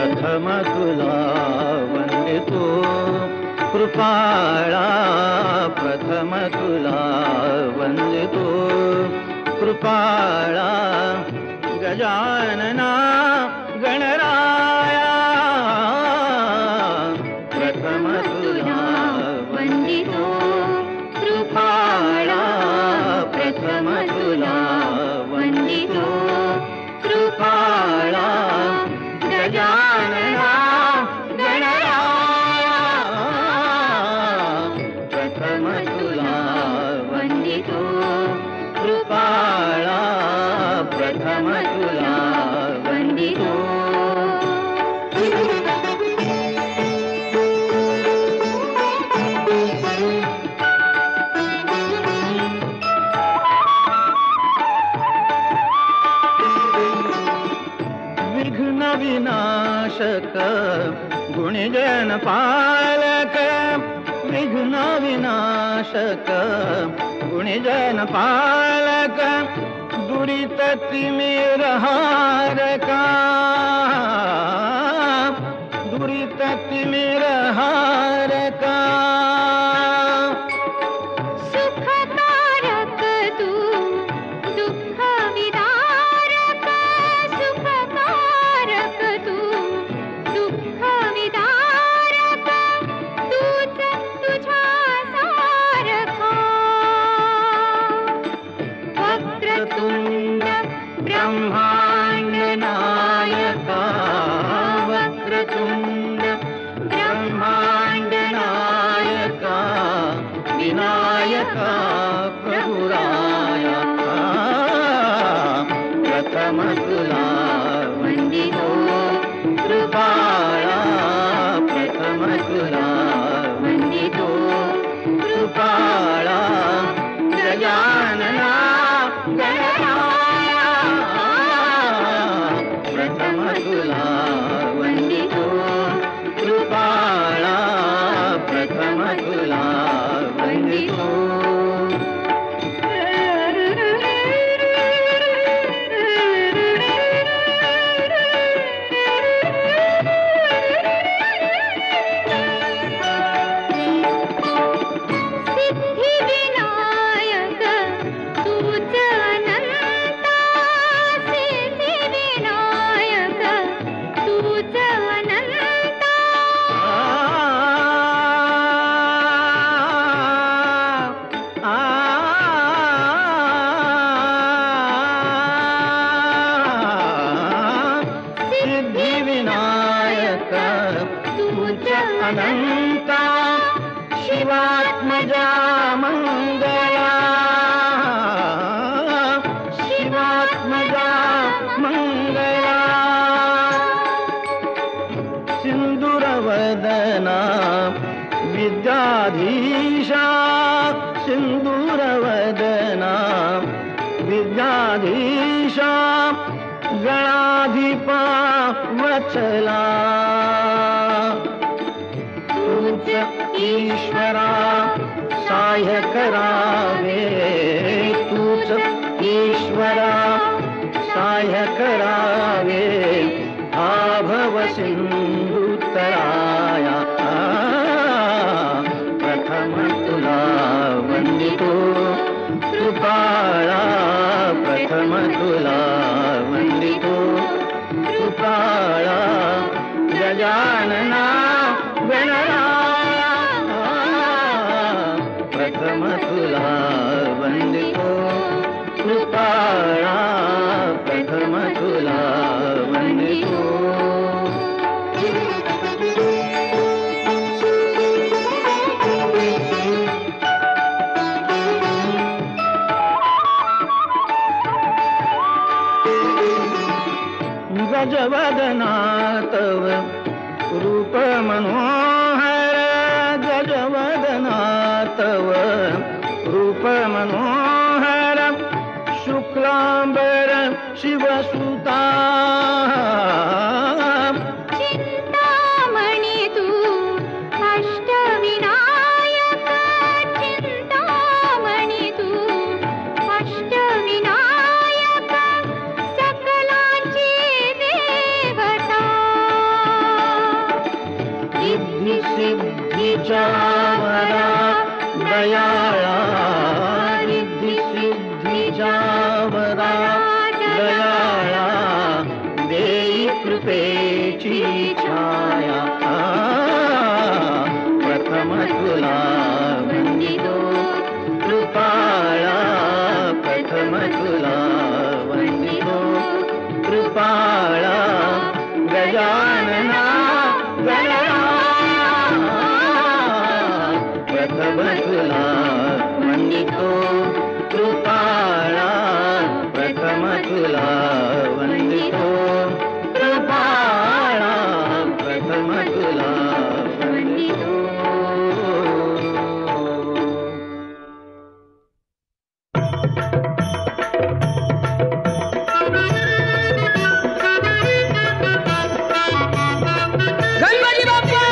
प्रथम तुला वंदितो कृपाळा, प्रथम तुला वंदितो कृपाळा, गजानना गणराया प्रथम तुला वंदितो कृपाळा, प्रथम तुला वंदितो कृपाळा, गजानना गणराया प्रथम तुला वंदितो कृपाळा, प्रथम तुला वंदितो. विघ्न विनाशक गुणजन पालक, विघ्न विनाशक गुणजन पालक, दुरित तिमिर हारका, दुरित तिमिर हारका, सुखकारक तू दुःख विदारक, सुखकारक तू दुःख विदारक, तूच तुझ्या सारखा. वक्रतुंड ब्रह्मांड नायका, वक्रतुंड ब्रह्मांड नायका, विनायका प्रभुराया प्रथम तुला वंदितो कृपाळा, प्रथम तुला वंदितो कृपाळा, गजानना गणराया प्रथम तुला वंदितो कृपाळा, प्रथम तुला वंदितो. सिद्धिविनायक तूच अनंता, सिद्धिविनायक तूच अनंता. सिद्धिविनायक तूच अनंता, शिवात्मजा मंगला, शिवात्मजा मंगला, सिंदूरवदना विद्याधीशा, सिंदूरवदना विद्याधीशा, गणाधिपा वत्सला, तूच ईश्वरा सहाय्य करावे, तूच ईश्वरा सहाय्य करावे, आभव सिंधुतराया प्रथम तुला वंदितो कृपाळा, प्रथम तुला वंदितो कृपाळा, गजानना गणराया प्रथम तुला वंदितो कृपाळा, प्रथम तुला वंदितो. गजवदना तव रूप मनोहर, गजवदना तव रूप मनोहर, शुक्लांबर शिवसुता, चिंतामणी तू अष्टविनायक, चिंतामणी तू अष्टविनायक, सकलांची देवता. तुझ्या वरा दयाळा रिद्धी सिद्धीच्या वरा दयाळा देई कृपेची छाया प्रथम तुला वंदितो कृपाळा प्रथम तुला वंदितो कृपाळा गजानना गणा प्रथम तुला वंदितो कृपाळा प्रथम तुला वंदितो कृपाळा प्रथम तुला वंदितो. गणपती बाप्पा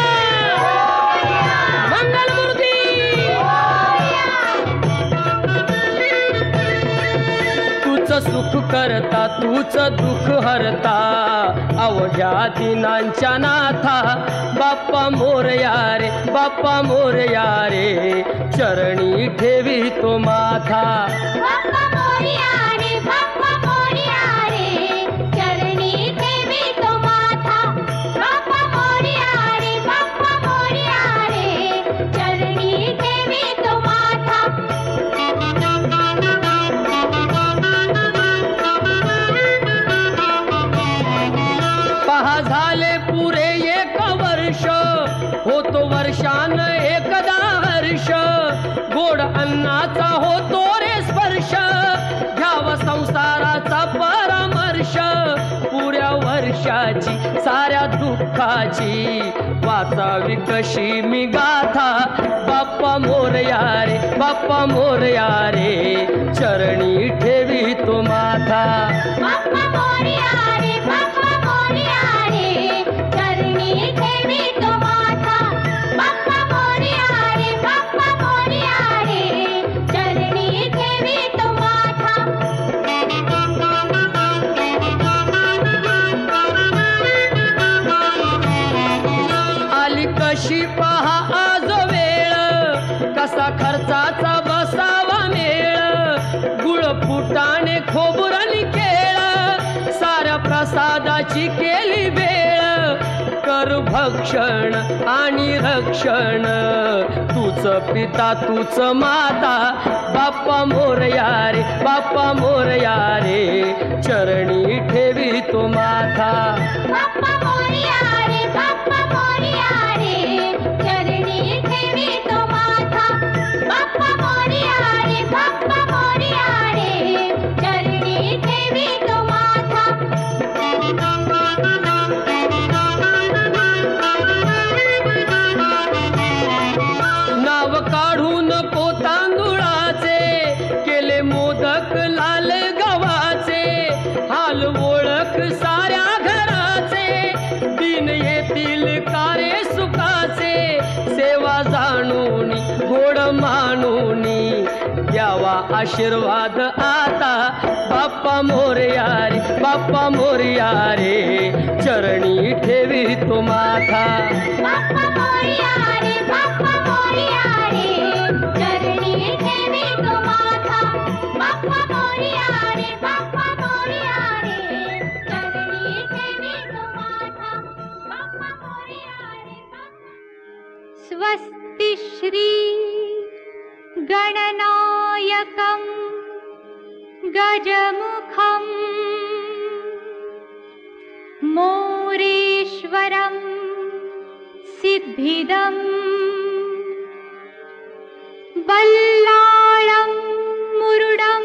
मंगलमूर्ती. तूच सुख करता तूच दुःख हरता अवघ्या दिनांच्या नाथा बाप्पा मोरया रे बाप्पा मोरया रे चरणी ठेवी तो माथा. बाप्पा मोरया रे बाप्पा मोरया रे चरणी ठेवी तो माथा. बाप्पा मोरया रे बाप्पा मोरया रे चरणी ठेवी तो माथा. पहा झाले पुरे एक वर्ष होतो वर्षान एकदा हर्ष गोड अन्नाचा होतो रे स्पर्श घ्यावा संसाराचा परामर्श पुऱ्या वर्षाची साऱ्या दुःखाची वाचावी कशी मी गाथा. बाप्पा मोरया रे बाप्पा मोरया रे चरणी ठेवी तो माथा. बाप्पा मोरया रे बाप्पा मोरया रे चरणी ठेवी तो माथा. बाप्पा मोरया रे बाप्पा मोरया रे चरणी ठेवी तो माथा. आली कशी पहा आज वेळ कसा खर्चाचा बसावा मेळ गुळ फुटाणे खोबुरानी केळ साऱ्या प्रसादाची केली वेळ कर भक्षण आणि रक्षण तूच पिता तूच माता. बाप्पा मोरया रे बाप्पा मोरया रे चरणी ठेवी तो माथा. बाप्पा मोरया रे बाप्पा मोरया रे चरणी ठेवी तो माथा. बाप्पा मोरया रे बाप्पा मोरया रे चरणी ठेवी तो माथा. नाव काढू नको तांदुळाचे केले मोदक लाल गव्हाचे हाल ओळख साऱ्या घराचे दिन येतील कारे सुखाचे सेवा जाणून गोड मानून द्यावा आशीर्वाद आता. बाप्पा मोरया रे बाप्पा मोरया रे चरणी ठेवी तो माथा. बाप्पा मोरया रे बाप्पा मोरया रे चरणी ठेवी तो माथा. बाप्पा मोरया रे बाप्पा मोरया रे चरणी ठेवी तो माथा. बाप्पा मोरया रे बाप्पा. स्वस्ति श्री गणनायकं गजमुखं मोरेश्वरं सिद्धिदं बल्लाळं मुरुडं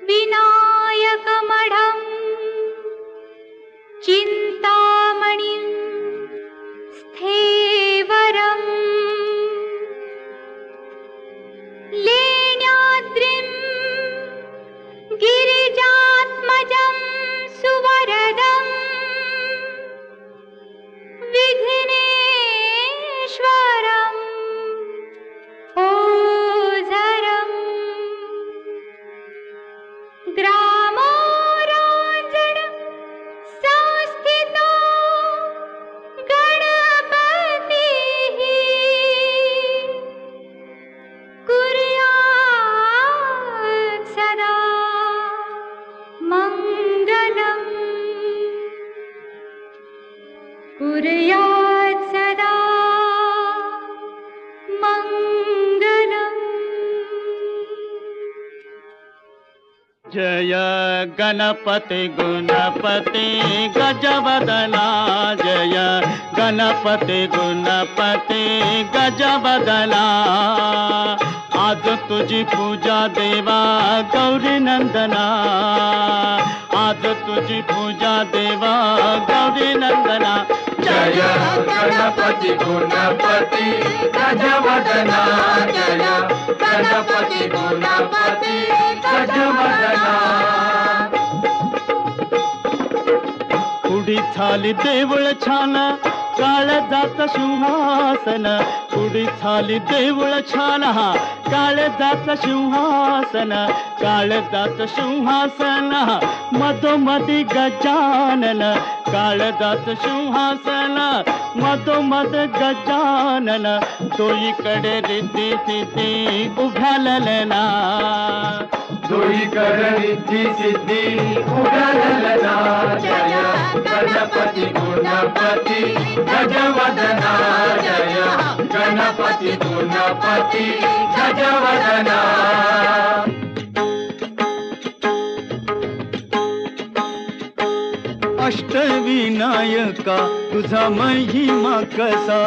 विनायकमढं चिन्तामणिं स्थेवरम् लेण्याद्रिं गिरिजात्मजं सुवरदं विघ्नेश्वरम्. ॐ कुर्यात् सदा मङ्गलम्। जय गणपति गुणपति गजवदना, जय गणपति गुणपति गजवदना। आज तुझी पूजा देवा गौरी नंदना, आज तुझी पूजा देवा गौरी नंदना। जय गणपति गुणपति गजवदना, जय गणपति गुणपति गजवदना। पुढी थाली देऊळ छान काळजात सिंहासन, पुढी थाली देऊळ छान काळजात सिंहासन, काळजात सिंहासन मधोमधी गजानन, काळजात सिंहासन मधोमध गजानन। दोईकडे रिद्धी सिद्धी उभ्या ललना, दोईकडे रिद्धी सिद्धी उभ्या ललना। जय गणपति गुणपति गजवदना, जय गणपति गुणपति गजवदना। अष्टविनायका तुझा महिमा कसा,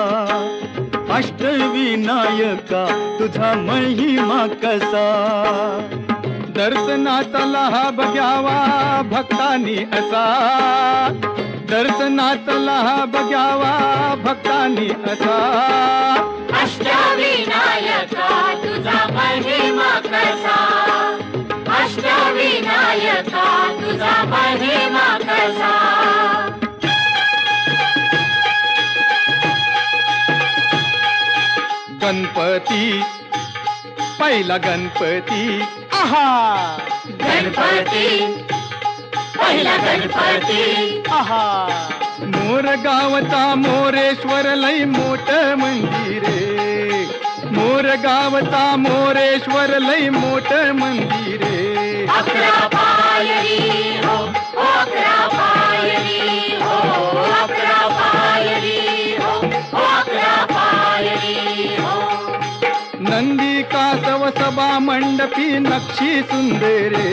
अष्टविनायका तुझा महिमा कसा। दर्शनातला बघ्यावा भक्तांनी असा, दर्शनातला बघ्यावा भक्तांनी असा। अष्टविनायका तुझा महिमा कसा, अष्टविनायका तुझा महिमा कसा। गणपती पहिला गणपती, आहा गणपती पहिला गणपती, आहा। मोर गावचा मोरेश्वर लई मोठ मंदिरे, मोर गावचा मोरेश्वर लई मोठ मंदिरे। अकरा पायरी हो, अकरा पायरी हो, अकरा पायरी हो, अकरा पायरी हो। नंदी कासव सभा मंडपी नक्षी सुंदरे,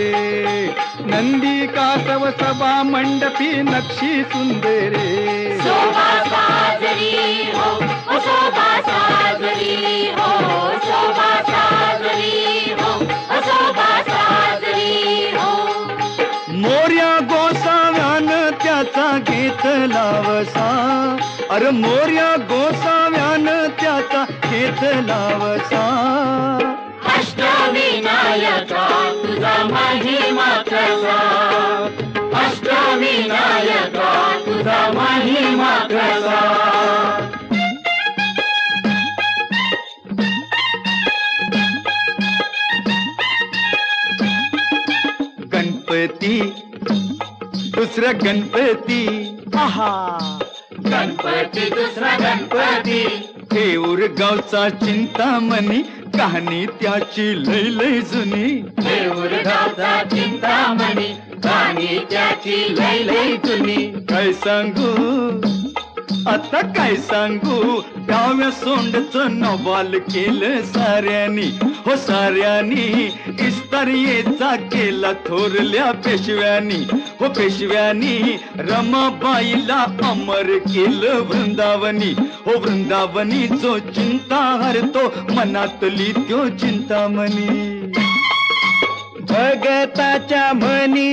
नंदी कासव सभा मंडपी नक्षी सुंदरे। शोभा साजरी हो, शोभा साजरी हो, शोभा साजरी हो, शोभा साजरी हो। मोर्या गोसाव्यान त्याचा घेतला वसा, अरे मोर्या गोसाव्यान त्याचा घेतला वसा। अष्टविनायका तुझा महिमा कसा, अष्टविनायका तुझा महिमा कसा। गणपती दुसरा गणपती, आहा गणपती दुसरा गणपती। देऊर गावचा चिंतामणी कहाणी त्याची लय लय जुनी, देऊर गावचा चिंतामणी कहाणी त्याची लय लय जुनी। काय सांगू आता काय सांगू, डाव्या सोंडचं नवाल केलं साऱ्यानी, हो साऱ्यानी। इस्तारियेचा केला थोरल्या पेशव्यानी, हो पेशव्यानी। रमाबाईला अमर केलं वृंदावनी, हो वृंदावनी। जो चिंता हरतो मनातली त्यो चिंतामणी। भगताच्या मनी,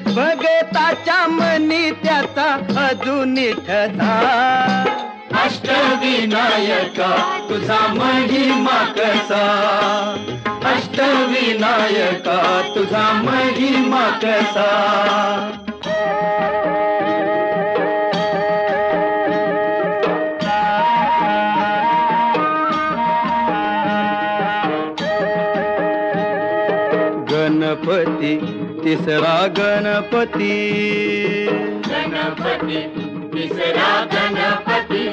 भगताच्या मनी त्याचा अजून ठसा। अष्टविनायका तुझा महिमा कसा, अष्टविनायका तुझा महिमा कसा। गणपती तिसरा गणपती, गणपती तिसरा गणपती।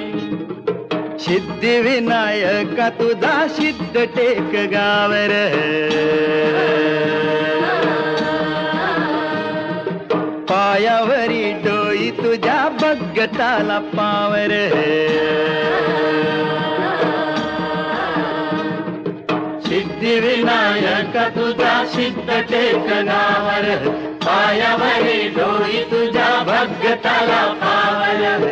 सिद्धिविनायका तुझा सिद्ध टेक गावर, पायावरी डोई तुझ्या बघताला पावर. सिद्धिविनायक तुझा सिद्ध टेकनावर, पायावरी डोई तुझ्या भगताला पावर.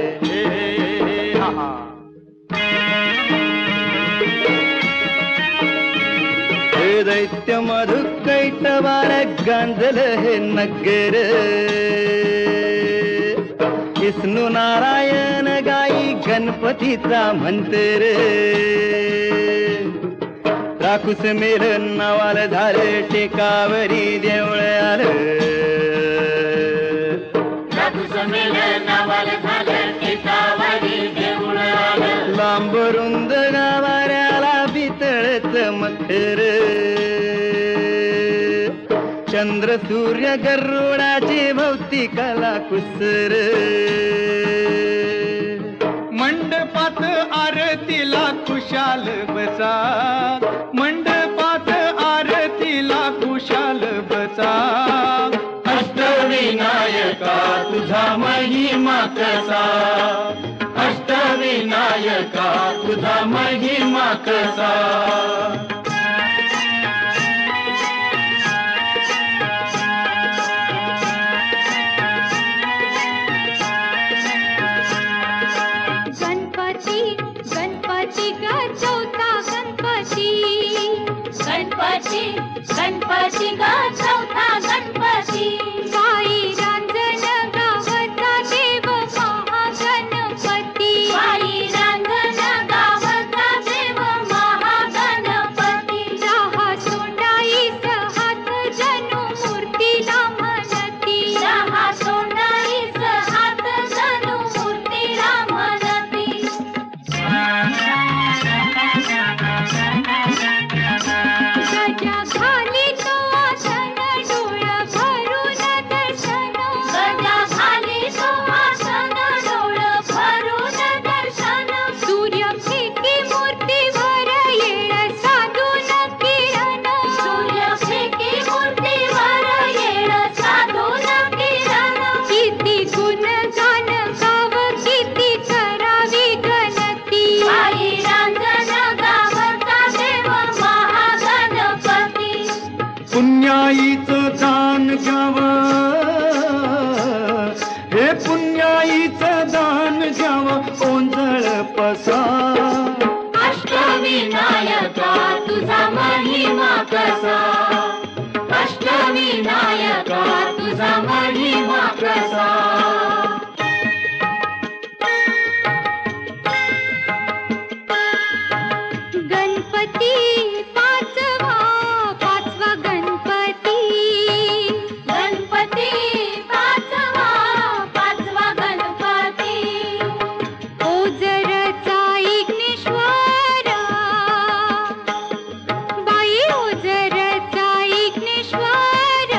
हे दैत्य मधु कैटवार गांजल हे नगर. विष्णू नारायण गाई गणपतीचा मंत्र. राखूस मेल नावाल झालं टेकावरी देवळ आलं. राखूस मेल नावाल झालं टेकावरी देवळ आलं. लांब रुंद गावाऱ्याला पितळच मखर. चंद्र सूर्य गरुडाची भौतिकाला कुसर. मंडपात आरतीला खुशाल बसा, मंडपात आरतीला खुशाल बसा. अष्टविनायका तुझा महिमा कसा, अष्टविनायका तुझा महिमा कसा. गणपती ग चौथा गणपती. गणपती गणपती ग चौथा गणपती. बाई रांजण गावचा देव महागणपती. बाई रांजण गावचा देव महागणपती. दहा सोंडाईस हात जणू मूर्तीला म्हणती. दहा सोंडाईस हात जणू मूर्तीला म्हणती. गजा खाली तो आसन डोळ भरून दर्शन. गजा खाली तो आसन डोळ भरून दर्शन. सूर्य फेकी मूर्तीवर येळ साधून किरण. सूर्य फेकी मूर्तीवर येळ साधून किरण. किती गुणगान गाव किती करावी गणती. आई रांजण गावचा देव महागणपती. पुण्याईचं दान घ्यावं, हे पुण्याईचं दान घ्यावं ओंजळ पसा. अष्टविनायका तुझा महिमा कसा, अष्टविनायका तुझा महिमा कसा. गणपती पाचवा पाचवा गणपती. गणपती पाचवा पाचवा गणपती. ओझरचा इग्नेश्वर. बाई ओझरचा इग्नेश्वर.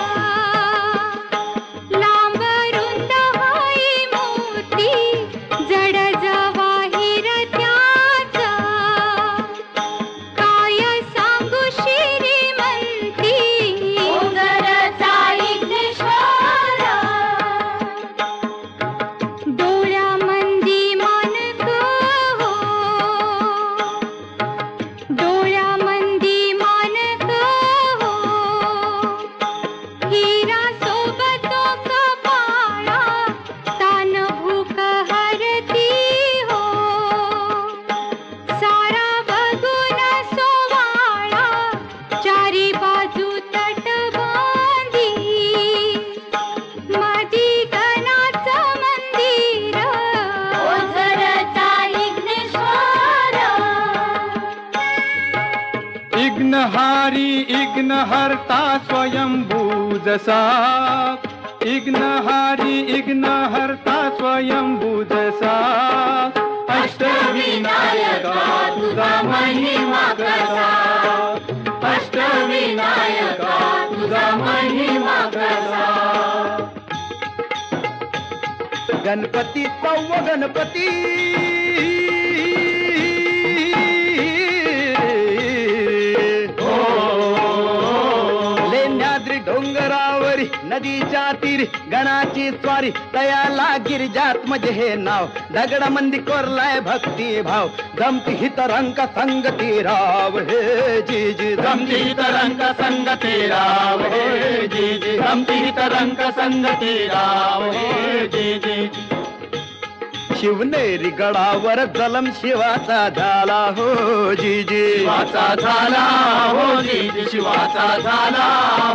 लांब रुंद हाई मूर्ती जड जवाहीर त्याचा. काय सांगू श्रीमंती. ओझरचा इग्नेश्वर. डोळ्यामंदी मानक हो, डोळ्यामंदी मानक हो. हिरा सोबतो कपाळा तान भूक हरती हो. सारा बघून सोवाळा चारी बाजू तटबंदी. मधी गणाचं मंदिर. ओझरचा इग्नेश्वर. इग्नहारी इग्नहर्ता स्वयंभू जसा. इग्नहारी इग्नहर्ता स्वयंभू जसा. अष्टविनायका तुझा महिमा कसा, अष्टविनायका तुझा महिमा कसा. गणपती तव गणपती. लेण्याद्री डोंगरावरी नदीच्या तीरी गणाची स्वारी तयाला गिरिजात म्हणजे हे नाव दगडा मंदी कोरलाय भक्ती भाव जमती हित रंग संगती राव हे जी जी जमती तरंग संगती राव हे जी जी जमती तरंग संगती राव हे जी जी शिवनेरी गडावर जलम शिवाचा झाला हो जी जी शिवाचा झाला हो जी जी शिवाचा झाला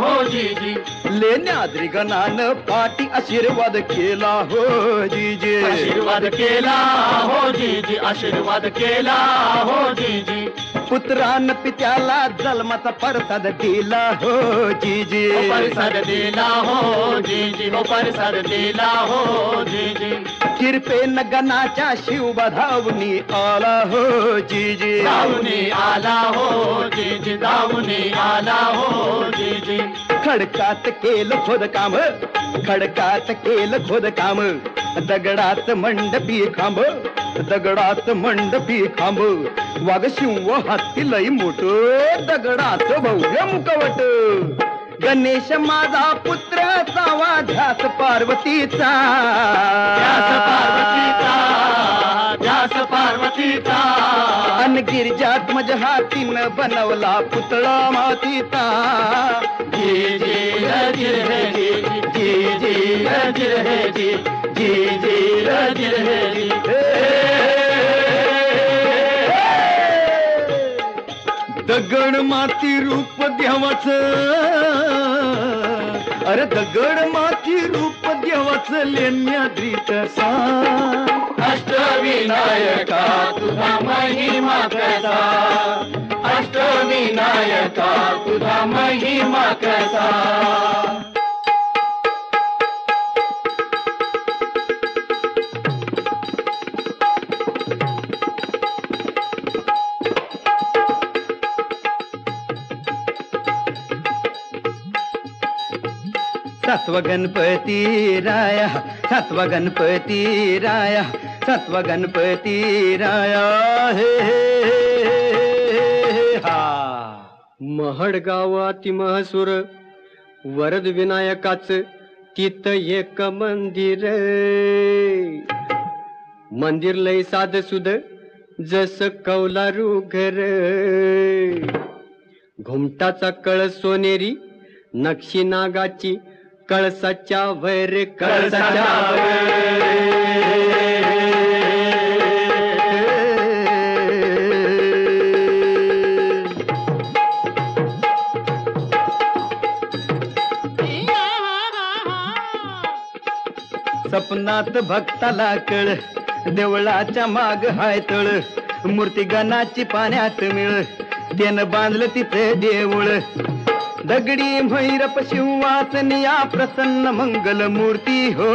हो जी जी लेण्याद्री गणानं पाठी आशीर्वाद केला हो जी जी आशीर्वाद केला हो जी जी आशीर्वाद केला हो जी जी पुत्रान पित्याला जन्माचा प्रसाद दिला हो जी जी प्रसाद दिला हो जी जी हो प्रसाद दिला हो जी जी किरपेन गणाच्या शिव धावनी आला हो जी जी धावनी आला हो जी जी धावनी आला हो जी जी खडकात केलं खोदकाम खडकात केलं खोदकाम दगडात मंडपी खांब दगडात मंडपी खांब वाघ शिव हत्ती लई मोठ दगडात भव्य मुखवट गणेश माझा पुत्र चावा ध्यास पार्वतीचा ध्यास पार्वतीचा अन गिरिजात माझ्या हातीनं बनवला पुतळा मातीचा जी जी रजिर है जी जी जी रजिर है जी जी जी रजिर है जी दगड माती रूप देवाच अरे दगड माती रूप देवाच लेण्याद्रीत सा अष्टविनायका तुझा महिमा कसा अष्टविनायका तुझा महिमा कसा सत्व गणपती राया सत्व गणपती राया सत्व गणपती राया हे हा महडगाव अतिमहसूर वरद विनायकाच तिथ एक मंदिर मंदिर लय साध सुद जस कौलारू घर घुमटाचा कळस सोनेरी नक्षी नागाची कळसाच्या वर कळसाच्या सपनात भक्ताला कळ देवळाच्या माग हाय तळ मूर्ती गणाची पाण्यात मिळ त्यानं बांधलं तिथे देऊळ दगडी भैरप शिवासनिया प्रसन्न मंगल मूर्ती हो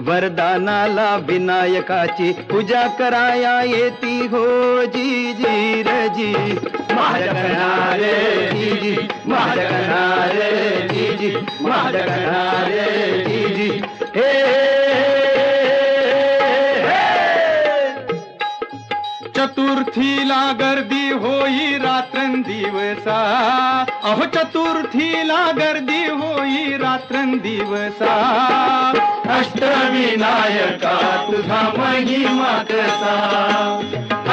वरदानाला विनायकाची पूजा कराया येती हो जी जी रजी महाजगणारे जी जी महाजगणारे जी जी महाजगणारे जी जी हे चतुर्थीला गर्दी होई रात्रंदिवसा अहो चतुर्थीला गर्दी होई रात्रंदिवसा अष्टविनायका तुझा महिमा कसा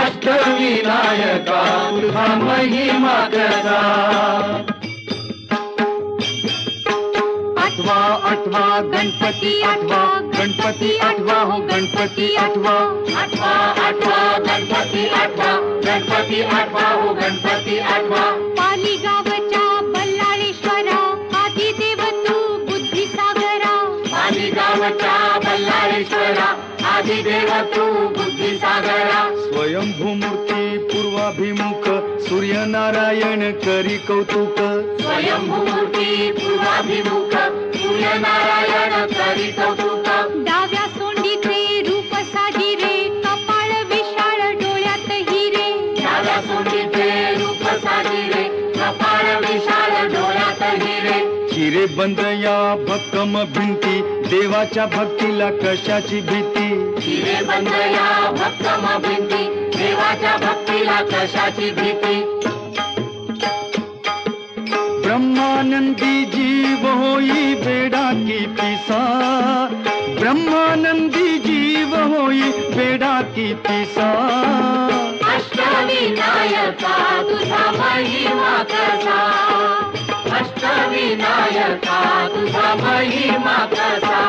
अष्टविनायका तुझा महिमा कसा आठवा गणपती आठवा गणपती आठवा हो गणपती आठवा आठवा आठवा गणपती आठवा गणपती आठवा हो गणपती आठवा पाली गावच्या बल्लाळेश्वरा आदिदेव तू बुद्धिसागरा पाली गावच्या बल्लाळेश्वरा आदिदेव तू बुद्धिसागरा स्वयंभू मूर्ती पूर्वाभिमुख सूर्यनारायण करी कौतुक स्वयंभूमूर्ती पूर्वाभिमुख सूर्यनारायण करी कौतुक डाव्या सोंडीचे रूप साजिरे कपाळ विशाळ डोळ्यात हिरे डाव्या सोंडीचे रूप साजिरे कपाळ विशाल डोळ्यात हिरे हिरे बंद या भक्कम भिंती देवाच्या भक्तीला कशाची भीती हिरे बंद या भक्कम भिंती देवाच्या भक्तीला कशाची भीती ब्रह्मानंदी जीव होई बेड़ा की पिसा, ब्रह्मानंदी जीव होई बेड़ा की पिसा। अष्टविनायका तुझा महिमा कसा, अष्टविनायका तुझा महिमा कसा।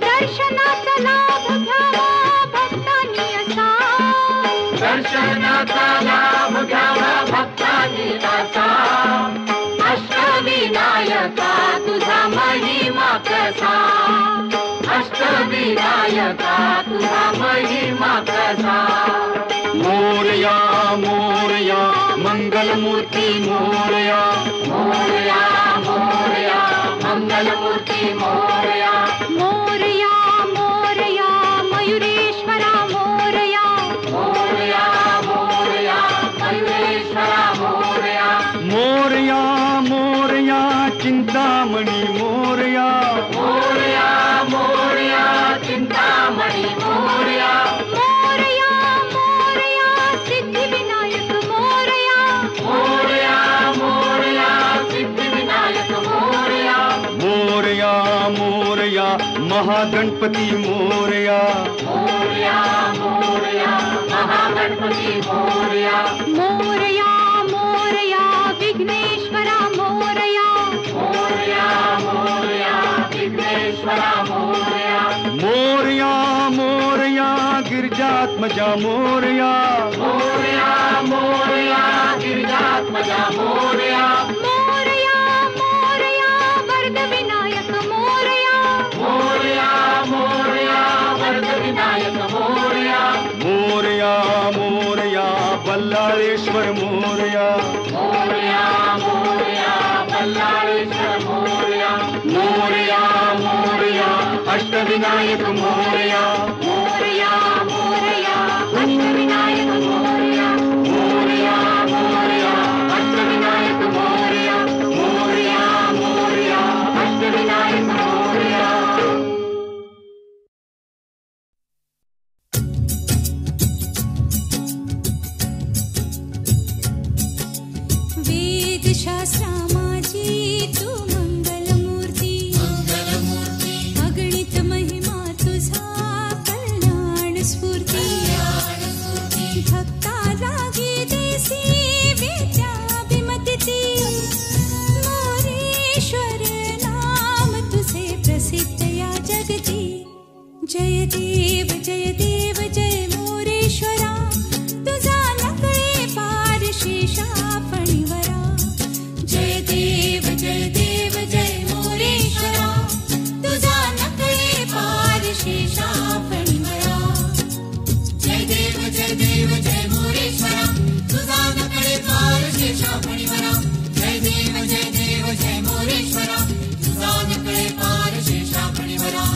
दर्शनाचा लाभ घ्यावा भक्तांनी असा, दर्शनाचा लाभ घ्यावा भक्तांनी असा। अष्टविनायका तुझा महिमा कसा, अष्टविनायका तुझा महिमा कसा। मोरया मोरया मंगलमूर्ती मोरया, मोरया मोरया मंगलमूर्ती मोरया। मोरया मोरया मयुरेश्वरा मोरया, मोरया मोरया मयुरेश्वरा मोरया। मोरया मोरया चिंतामणी मोरया, मोरया मोरया चिंतामणी मोरया। मोरया मोरया सिद्धिविनायक मोरया, मोरया मोरया सिद्धिविनायक मोरया। मोरया मोरया महागणपती मोरया, मोरया मोरया महागणपती मोरया। मोरया मोरया विघ्नेश्वरा मोरया, मोरया मोरया विघ्नेश्वरा मोरया। मोरया मोरया गिरिजात्मजा मोरया, मोरया मोरया गिरिजात्मजा मोरया। मोरया मोरया वरदविनायक मोरया, मोरया मोरया वरदविनायक मोरया। मोरया मोरया बल्लाळेश्वर मोरया, मोरया मोरया बल्लाळेश्वर मोरया। मोरया मोरया अष्टविनायक मोरया, मोरया मोरया अष्टविनायक मोरया, मोरया मोरया अष्टविनायक मोरया, मोरया मोरया अष्टविनायक मोरया। वेदशास्त्रा माझी तू मंगलमूर्ती, अगणित महिमा तुझा कल्याण स्फूर्ती। भक्ता लागी देसी विद्याभिमती, मोरेश्वर नाम तुझे प्रसिद्ध या जगती। जय देव जय देव जय मोरेश्वरा, तुझा नकळे पार शेषा फणीवरा। जय देव जय देव जय मोरेश्वरा, तुझा नकळे पार शेषा फणीवरा। जय देव जय मोरेश्वरा, तुझा नकळे पार शेषा फणीवरा। जय देव जय मोरेश्वरा, तुझा नकळे पार शेषा फणीवरा।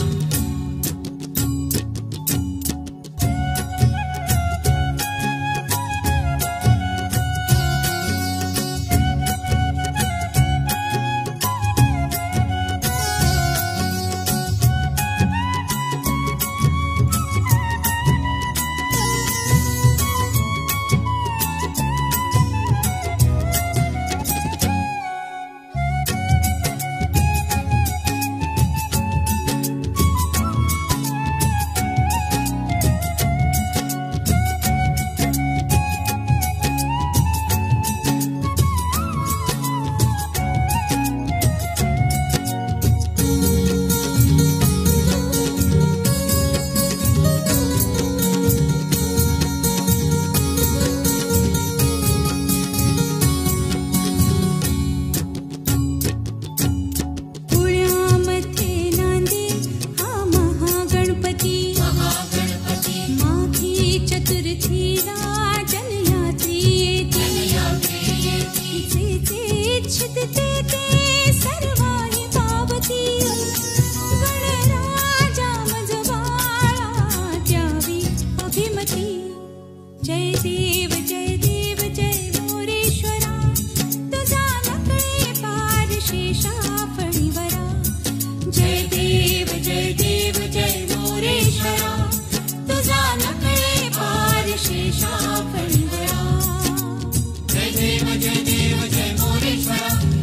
जय देव जय मोरेश्वरा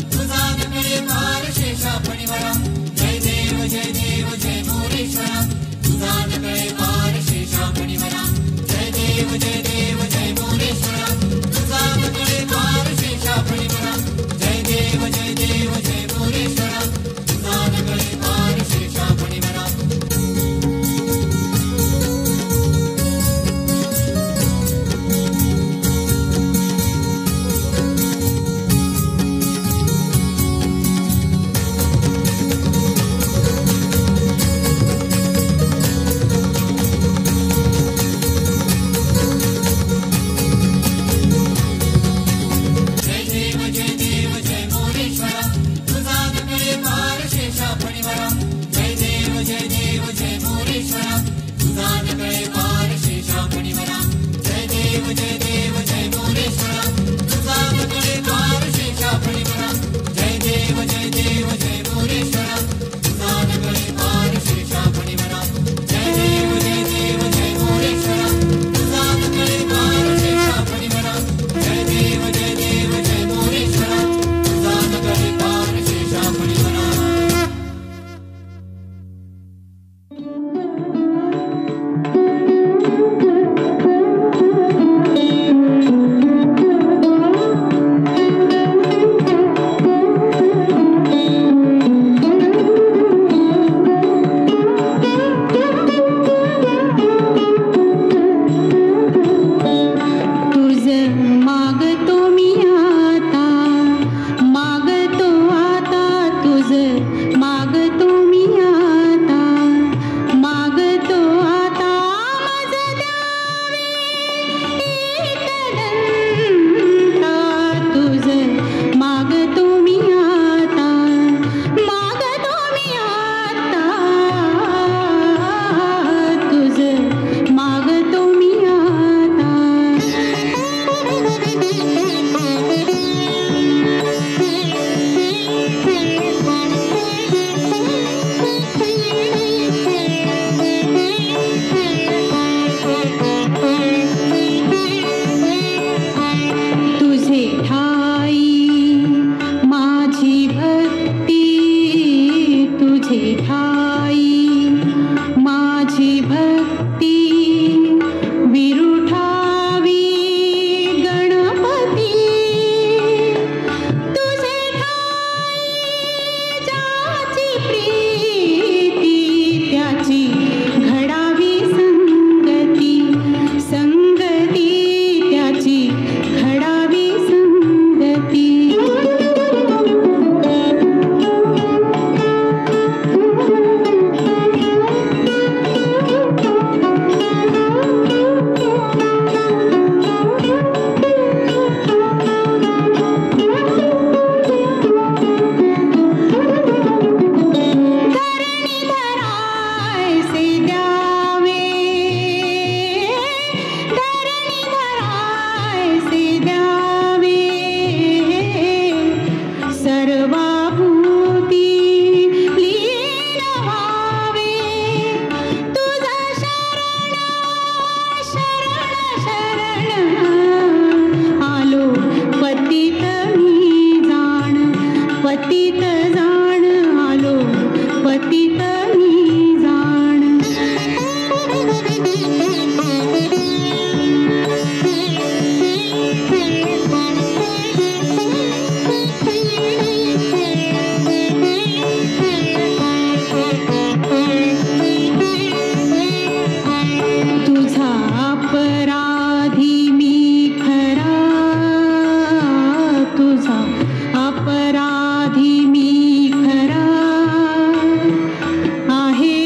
मागतो मी आता, मागतो आता मज द्यावे एकदंता तुझ, मागतो मी आता, मागतो मी आता तुझ, मागतो मी आता. तुझे ठाई माझी भक्ती, तुझे ठाई माझी भक्ती, विरुठावी गणपती. तुझे ठाई ज्याची प्रीती, त्याची घडावी संगती, संगती त्याची घडावी संगती. धरणीधरायसे द्यावे, धरणीधरायसे द्यावे, सर्वाभूती लीन व्हावे. तुझा शरण शरण शरण आलो पतित मी जाण, पतित जाण आलो पतित मी जाण. तुझा अपराधी मी खरा, तुझा अपराधी मी खरा, आहे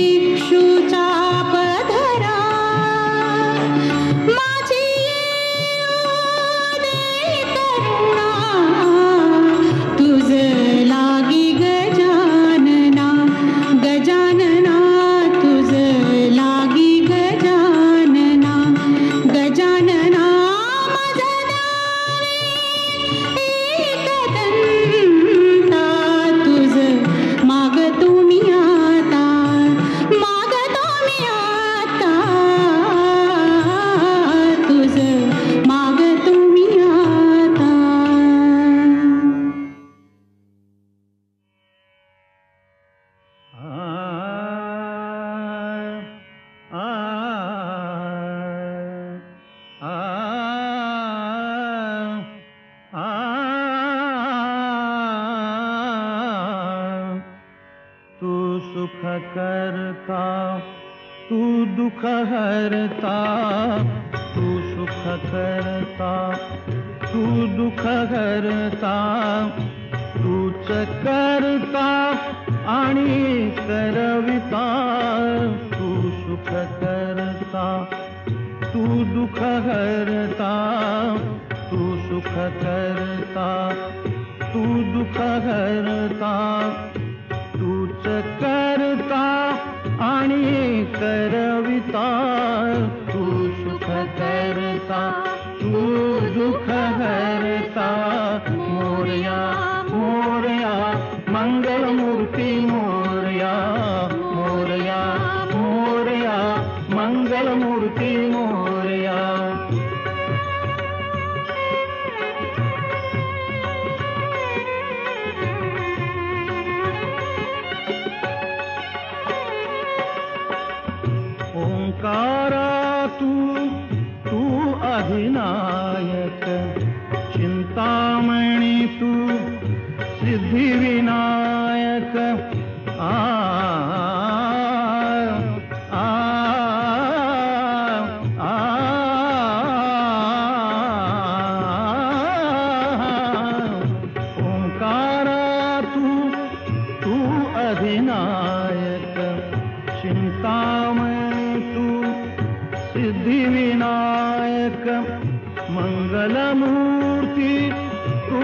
इक्षुचा पधरा. माझी येऊ दे करुणा, तुझ लागी गजानना, गजानना तुझ लागी गजानना, गजानना मज द्यावे एकदंता तुझ, मागतो मी आता, मागतो मी आता तुझ, मागतो मी आता. तू सुख करता, तू दुख हरता, तू सुख करता, तू दुख हरता, तूच करता आणि करविता. तू सुख करता, तू दुख हरता, तू सुख करता, तू दुख हरता, तूच करता आणि करविता. तू सुख करता, तू दुख हरता. मोरया मोरया मंगलमूर्ती मोरया, मोरया मोरया मंगलमूर्ती मोरया. ओंकारा तू अधिनायक, चिंतामणी तू सिद्धिविनायक. आ आ आ ओंकारा तू अधिनायक चिंतामण तू सिद्धिविनायक मंगलमूर्ती तू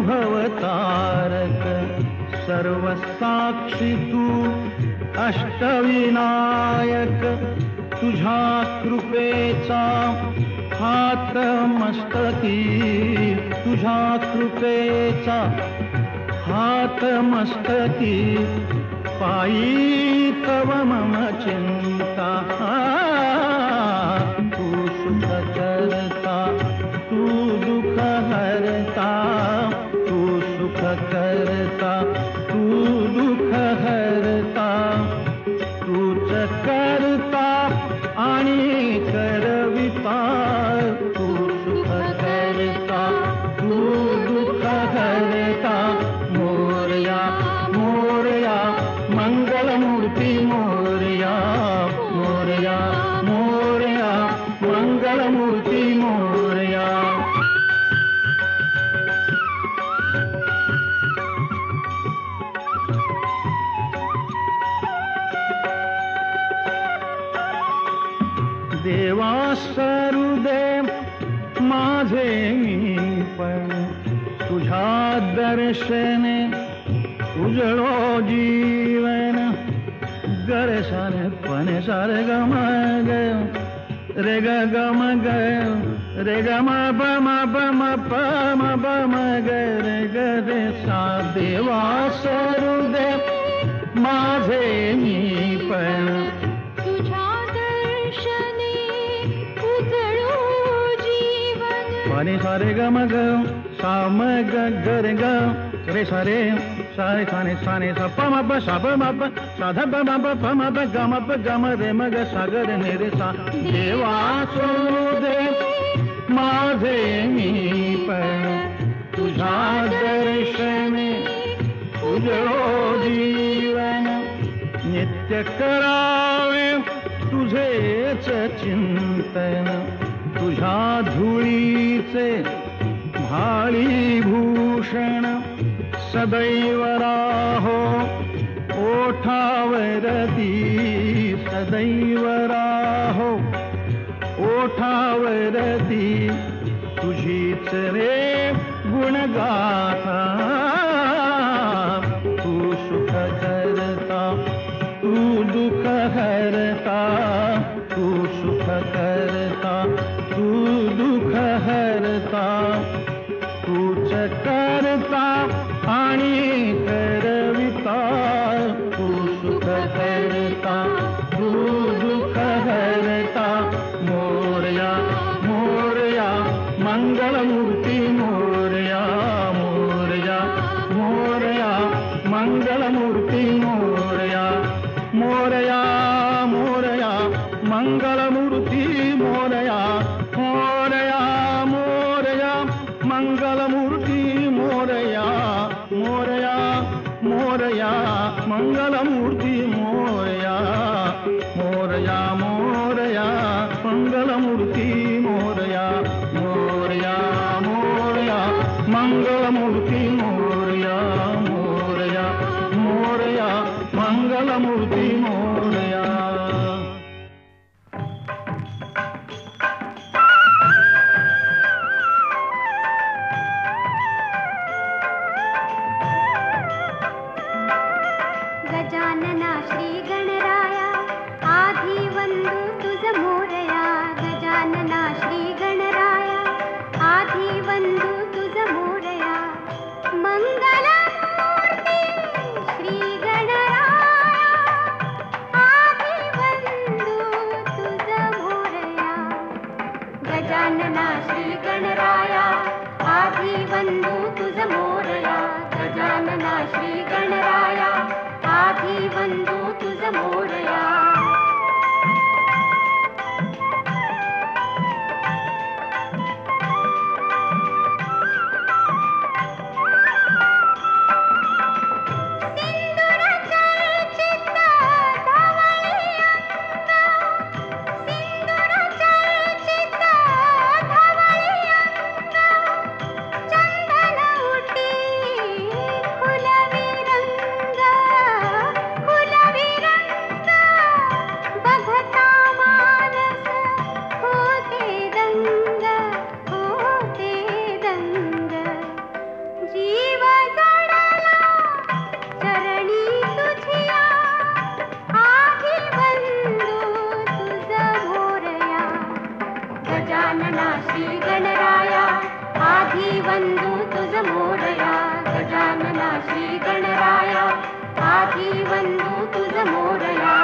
भवतारक सर्वसाक्षी तू अष्टविनायक तुझ्या कृपेचा हात मस्तकी तुझ्या कृपेचा हात मस्तकी पायी तव मम चिंता तू सुख करता तू दुःख हरता तू सुख करता तू दुःख हरता तूच करता आणि करविता तू सुख करता तू दुःख हरता मोरया मोरया मंगलमूर्ती मोरया मोरया मोरया मंगलमूर्ती मोरया देवा सरुदेव माझे मी पण तुझ्या दर्शने उजळो जीवन गरे सारे पणे सारे गम ग रे ग गम ग रे ग म प म प म प म प म ग रे ग रे सा देवा सरुदेव माझे मी पण तुझ्या दर्शने उजळो जीवन पाणी सारे ग म ग सा म ग ग रे ग रे सारे सारे साने साने सा प म प सा प म प सा ध प म प प म प ग म प ग म रे म ग सा ग रे ने रे सा देवा सरुदेव माझे मी पण तुझ्या दर्शने उजळो जीवन नित्य करावे तुझेच चिंतन तुझ्या धुळीचे भाळी भूषण सदैव राहो ओठावरती सदैव राहो ओठावरती तुझीच रे गुणगाथा तू सुख करता तू दुःख हरता तू सुख करता तू दुःख हरता तूच करता आणि करविता तू सुख करता तू दुःख हरता मोरया मोरया मंगलमूर्ती मोरया मोरया मोरया मंगलमूर्ती मोरया मोरया मोरया मंगलमूर्ती मोरया मोरया मोरया मंगलमूर्ती मोरया मोरया मोरया मंगलमूर्ती मोरया मोरया मोरया मंगलमूर्ती मोरया मोरया मोरया मंगलमूर्ती मोरया मोरया मोरया मंगलमूर्ती मोरया गजानना श्री गणराया आधी वंदू तुझ मोरया गजानना श्री गणराया आधी वंदू तुझ मोरया मंगलमूर्ती श्री गणराया आधी आधी वंदू तुझ मोरया गजानना श्री गणराया आधी वंदू तुझ मोरया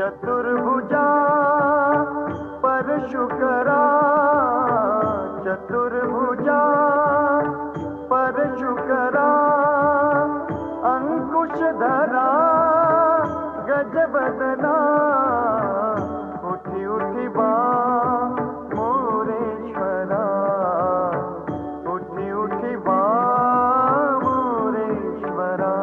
चतुर्भुजा परशुकरा, चतुर्भुजा परशुकरा, अंकुशधरा गजबदना, उठी उठी बा मोरेश्वरा, उठी उठी बा मोरेश्वरा।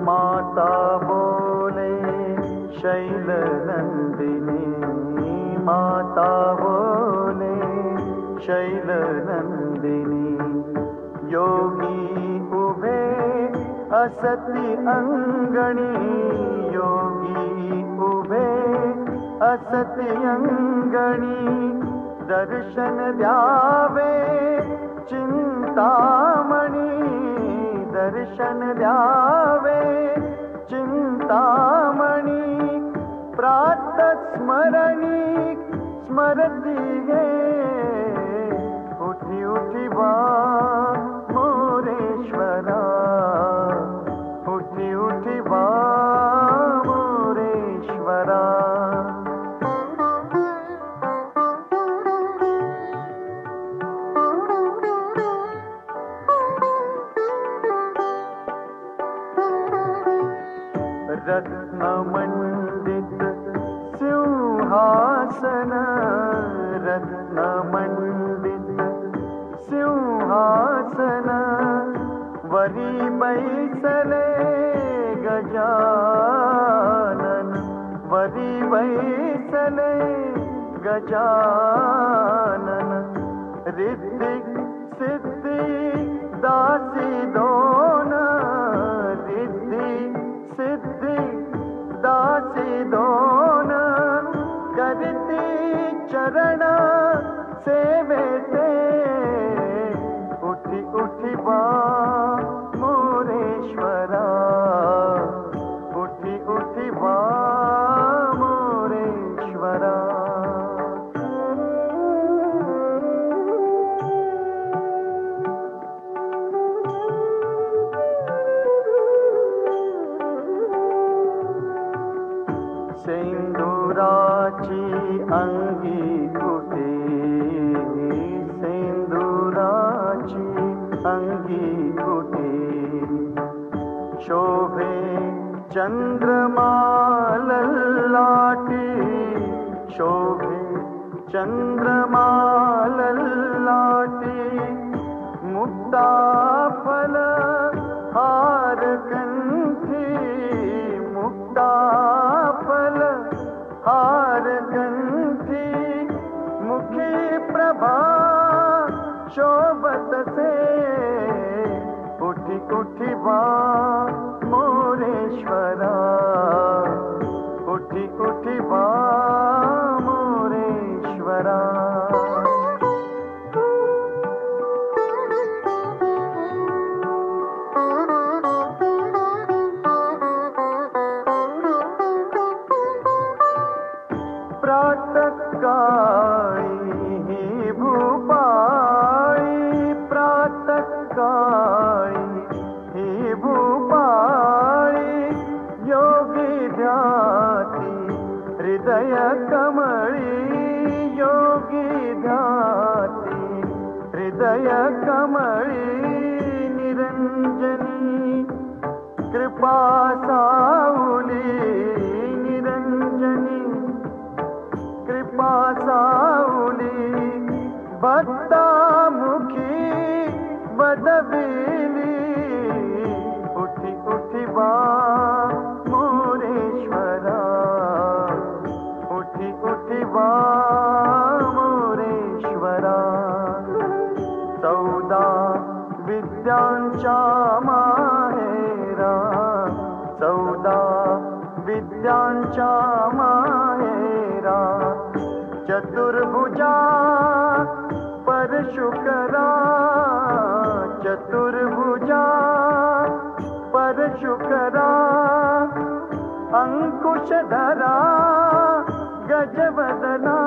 माता बोले शैल नंदिनी, माता बोले शैल नंदिनी, योगी उभे असती अंगणी, योगी उभे असती अंगणी, दर्शन द्यावे चिंतामणी, दर्शन द्यावे चिंतामणी, प्रातः स्मरणी स्मरती गे, उठी उठी बा मोरेश्वरा, उठी उठी बा मोरेश्वरा। रत्नमंडित सिंहासन, रत्नमंडित सिंहासन, वरी बैसले गजानन, वरी बैसले गजानन, रिद्धि सिद्धि दासी दोन, रिद्धि सिद्धि दासी दोन, करती चरण सेवेते, उठी उठी बा मोरेश्वरा, उठी उठी बा मोरेश्वरा। सिंदुराची अंगी कुटे, सिंदुराची अंगी कुटे, शोभे चंद्रमा ललाटी, शोभे चंद्रमा ललाटी, मुक्ता फल हार कंठी, मुक्ता फल हार कंठी, मुखी प्रभा शोभत से, उठी उठी बा मोरेश्वरा, उठी उठी बा मोरेश्वरा। प्रातःकाली ही भूपाली, प्रातःकाली ही भूपाली, योगी ध्याती हृदय कमली, योगी ध्याती हृदय कमली, निरंजनी कृपा साउली, निरंजनी कृपा साउली, भक्ता मुखी बदबिली, उठी उठी बा मोरेश्वरा, उठी उठी बा मोरेश्वरा। चौदा विद्यांच्या माहेरा, चौदा विद्यांच्या माहेरा, चतुर्भुजा परशुकरा, चतुर्भुजा परशुकरा, अंकुशधरा गजवदना,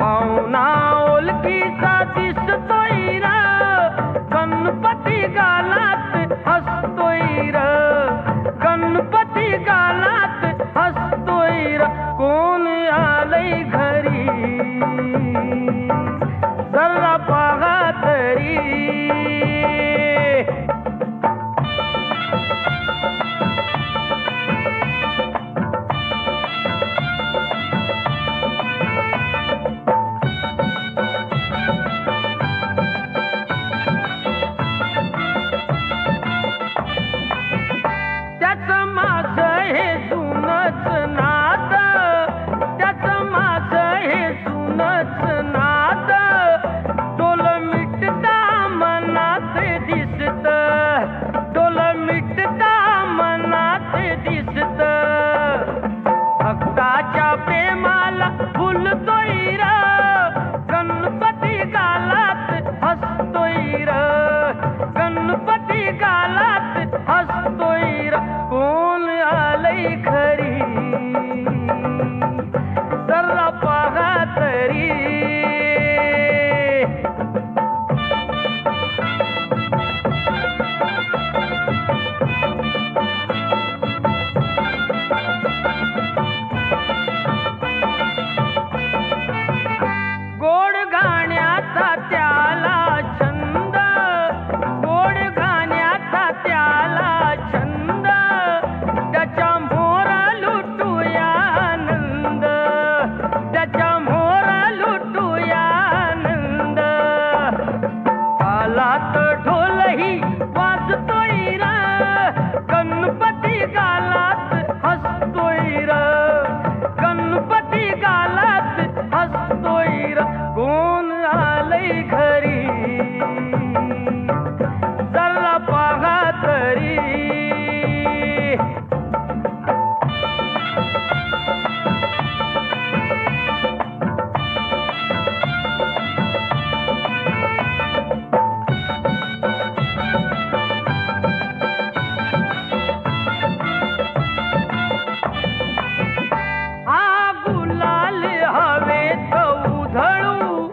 पाहुणा ओळखीचा दिसतोय र गणपती गालात हसतोय र गणपती गालात हसतोय र कोण आलंय घरी जरा पाहा तरी भक्ताच्या प्रेमाला फुलतोय र गणपती गालात हसतोय र गणपती गालात हसतोय र कोण आलंय घरी जरा पाहा तरी गोड गाण्याचा त्याला छंद गोड गाण्याचा त्याला छंद त्याच्या मोरा लुटूया आनंद त्याच्या मोरा लुटूया आनंद तालात ढोलही वाजतोय र गणपती गालात हसतोय र गणपती गालात हसतोय र कोण आलंय घरी जरा पाहा तरी हा गुलाल हवेत उधळू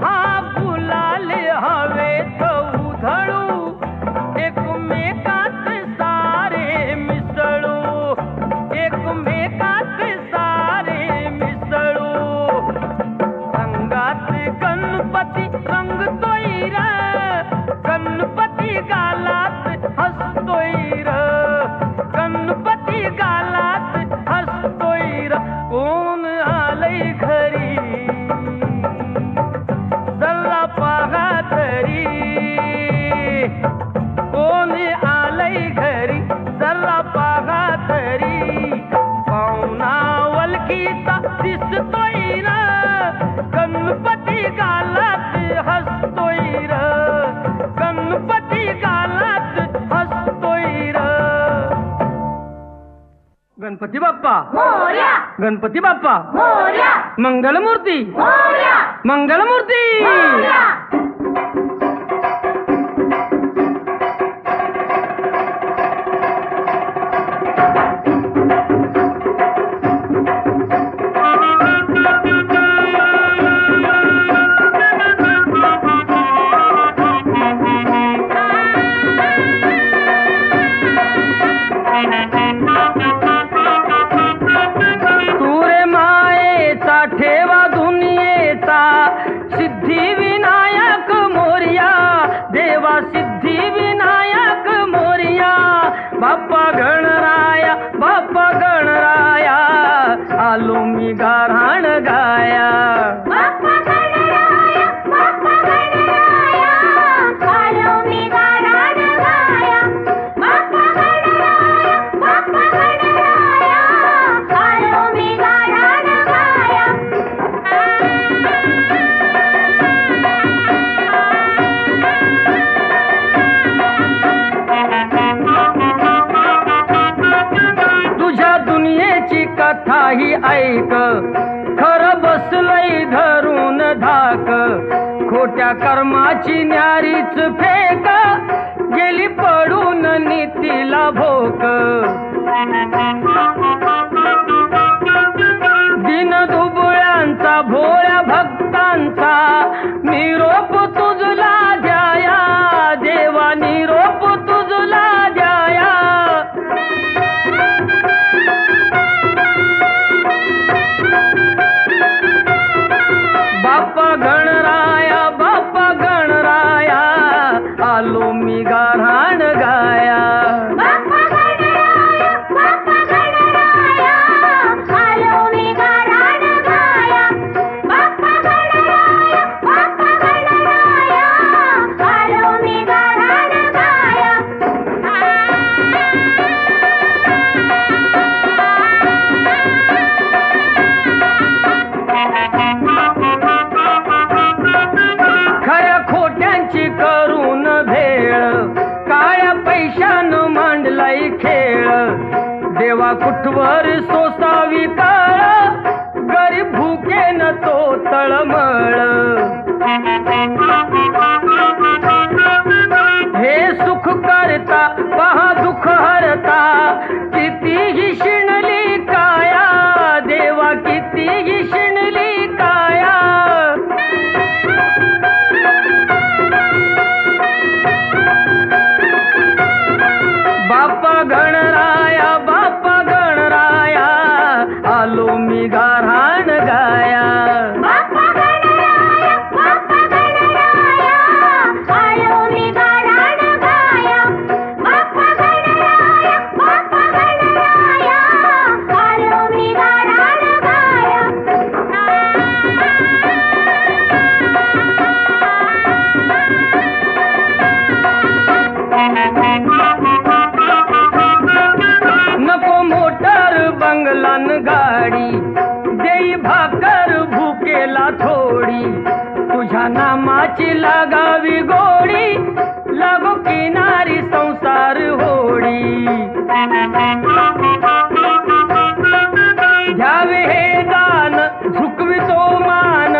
हा गुलाल हवेत उधळू एकमेकात सारे मिसळू एकमेकात सारे मिसळू रंगात गणपती रंगतोय र गणपती गालात हसतोय र गणपती गालात हसतोय र कोण आलंय घरी जरा पाहा तरी कोण आलंय घरी जरा पाहा तरी पाहुणा वलकीचा दिसतोय र गणपती गालात हसतोय र गणपती गालात हसतोय र गणपती बाप्पा मोरया गणपती बाप्पा मोरया मंगलमूर्ती मोरया मंगलमूर्ती मोरया तुरे मायेचा ठेवा दुनियेचा सिद्धी विनायक मोरया देवा सिद्धी विनायक मोरया बाप्पा गणराया आलो मी गाऱ्हाण गाया बाप्पा गणराया आलो मी गाऱ्हाण गाया बाप्पा गणराया आलो मी गाऱ्हाण गाया तुझ्या दुनियेची कथा ही ऐक खरं बसलय धरून धाक खोट्या कर्माची न्यारीच फेक गेली पडून नीतीला भोक दिन दुबळ्या भक्तांचा भोळ्या भक्तांचा निरोप तुझला द्याया देवा निरोप तुझला द्याया बाप्पा गणराया आलो मी गाऱ्हाण गाया करून भेळ काळ्या पैशानं मांडलाय खेळ देवा कुठवर सोसावी काळ गरीब भुकेन तो तळमळ हे सुख करता पहा दुःख हरता कितीही शिणली काया देवा कितीही शिणली काया बाप्पा गणराया आलो मी गाऱ्हाण गाया बंगलान गाडी देई भाकर भुकेला थोडी तुझ्या नामाची लागावी गोडी लागो किनारी संसार होडी घ्यावे हे दान झुकवितो मान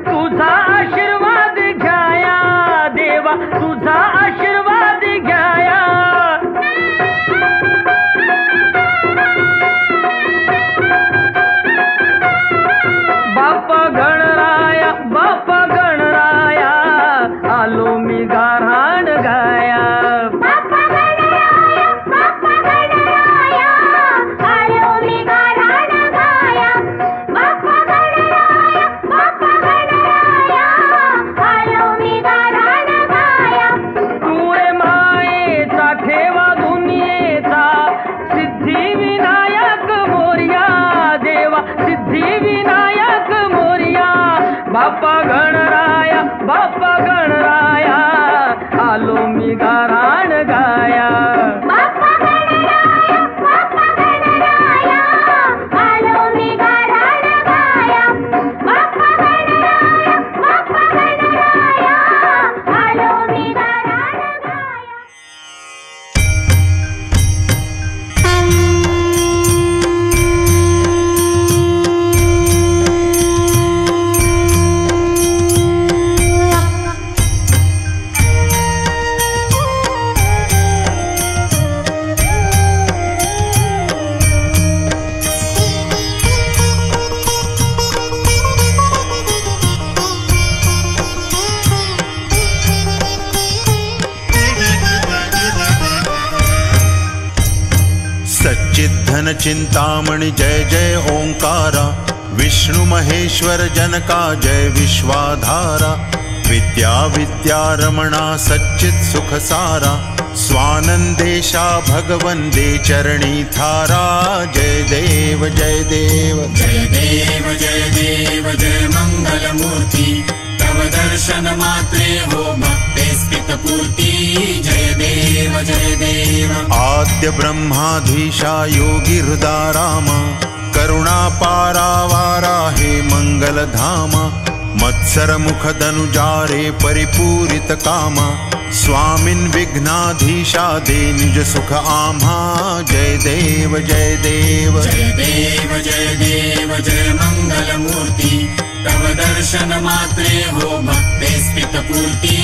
तुझा आशीर्वाद घ्याया देवा तुझा आशीर्वाद घ्याया बाप्पा गणराया आलो मी गाऱ्हाण गाया तुळे मायेचा ठेवा दुनियेचा सिद्धिविनायक मोरया देवा सिद्धिविनायक मोरया बाप्पा गणराया आलो मी गाऱ्हाण गाया सच्चिद्धन चिंतामणि जय जय ओंकारा विष्णु महेश्वर जनका जय विश्वाधारा विद्या विद्यारमणा सच्चित् सुख सारा स्वानंदेशा भगवन दे चरणी थारा जय देव जय देव जय देव जय देव जय मंगल मूर्ति तव दर्शन मात्रे हो भक्ते स्थित पूर्ति जय देव जय देव आद्य ब्रह्माधीशा योगी हृदा रामा करुणा पारावारा हे मंगल धामा मत्सर मुख धनुजारे परिपूरित कामा स्वामिन् विघ्नाधीशा दे निज सुख आम्हा जय देव जय देव जय देव जय देव जय मंगल मूर्ति तव दर्शन मात्रे हो भक्ते स्थित पूर्ति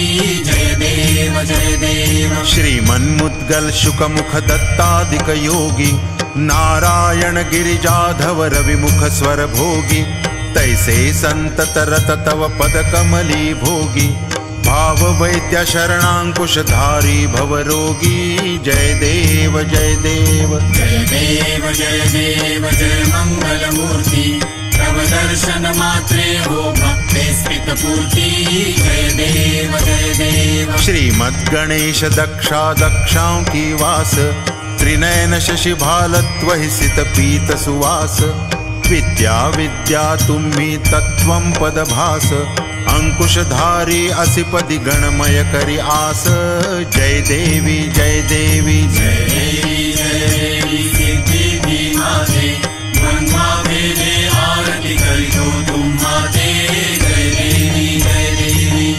जय देव जय देव श्रीमन्मुद्गल शुक मुख दत्तादिक योगी नारायण गिरिजाधव रविमुख स्वर भोगी तैसे संतत रत तव पद कमली भोगी भाव वैद्य शरणांकुशधारी भवरोगी जय देव जय देव जय देव जय देव जय मंगल मूर्ति तव दर्शन मात्रे हो भक्ते स्मित पूर्ति जय देव जय देव श्रीमद् गणेश दक्षा दक्षाओं की वास त्रिनयन शशि भालत्व सित पीत सुवास विद्या विद्या तुम्ही तत्वं पदभास अंकुशधारी असिपदि गणमय करि आस जय देवी जय देवी जय देवी जय देवी सिद्धि माते ब्रह्मा भेदे आरती करितो तुम्हारे जय देवी जय देवी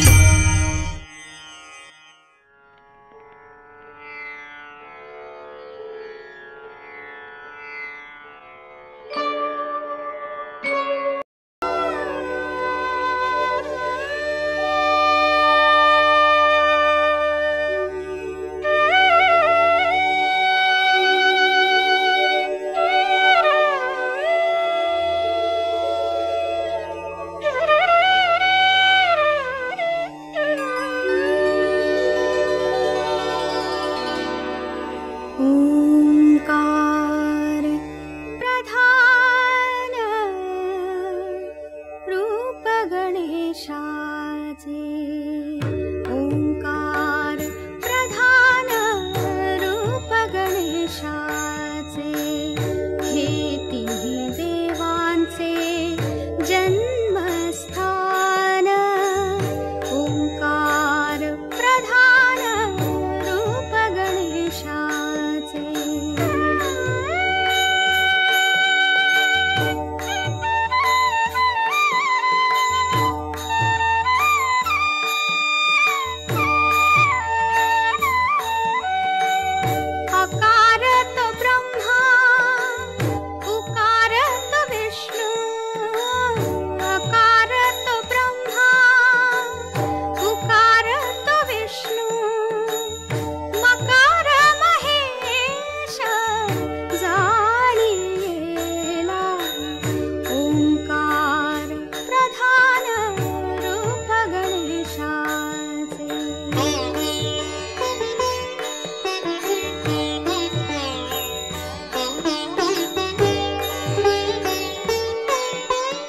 ओंकार प्रधान रूप गणेशाचे ओंकार प्रधान रूप गणेशाचे हे तिन्ही देवांचे जन्मस्थान ओंकार प्रधान रूप गणेशाचे अकारत ब्रह्मा उकारत विष्णु अकारत ब्रह्मा उकारत विष्णु मकार महेश जाणियेला ओंकार प्रधान रूप गणेशाचे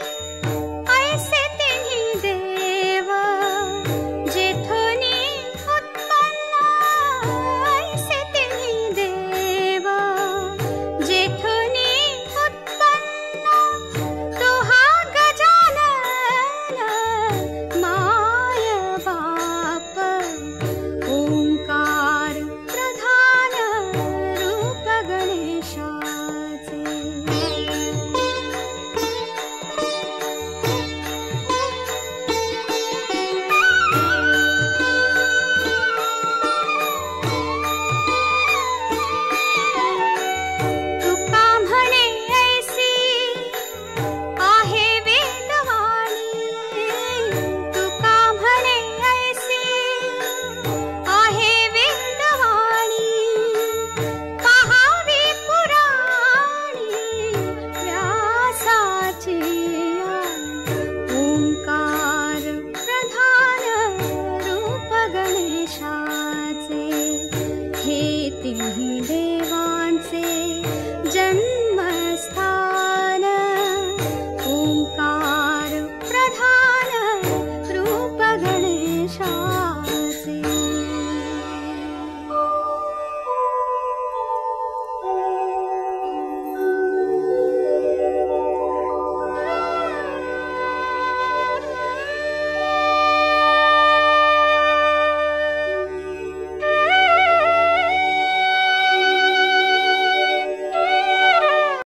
ऐसे तिन्ही देव जेथुनी उत्पन्न ऐसे तिन्ही देव जेथुनी उत्पन्न तो हा गजानन माय बाप ओंकार प्रधान रूप गणेशाचे तुका म्हणे ऐसी आहे वेदवाणी तुका म्हणे ऐसी आहे वेदवाणी पहावी पुराणी व्यासाची ओंकार प्रधान रूप गणेशाचे हे तिन्ही देवांचे जन्मस्थान ओंकार प्रधान रूप गणेशाचे